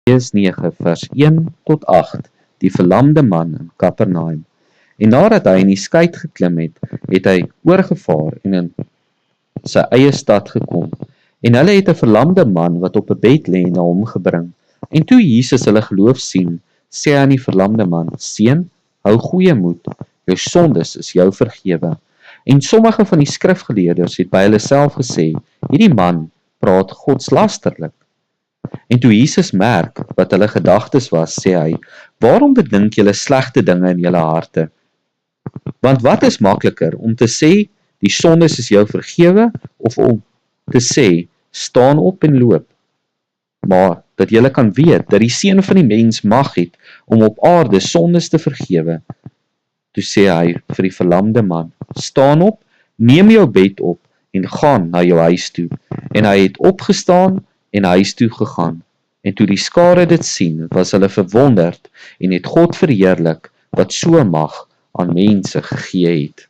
Matteus 9 vers 1 tot 8, die verlamde man in Kapernaum. En nadat hy in die skei geklim het, het hy oorgevaar en in sy eie stad gekom. En hulle het 'n verlamde man wat op 'n bed lê na hom gebring. En toe Jesus hulle geloof sien, sê hy aan die verlamde man: "Seun, hou goeie moed, jou sondes is jou vergewe." En sommige van die skrifgeleerdes het by hulle self gesê: "Hierdie man praat godslasterlik." En toe Jesus merk wat hulle gedagtes was, sê hy: "Waarom bedink julle slegte dinge in julle harte? Want wat is makliker, om te sê, die sondes is jou vergewe, of om te sê, staan op en loop? Maar dat julle kan weet, dat die Seun van die mens mag het, om op aarde sondes te vergewe." Toe sê hy vir die verlamde man: "Staan op, neem jou bed op, en gaan na jou huis toe." En hy het opgestaan en huis toe gegaan. En toe die skare dit sien, was hulle verwonderd, en het God verheerlik, wat so mag aan mense gegee het.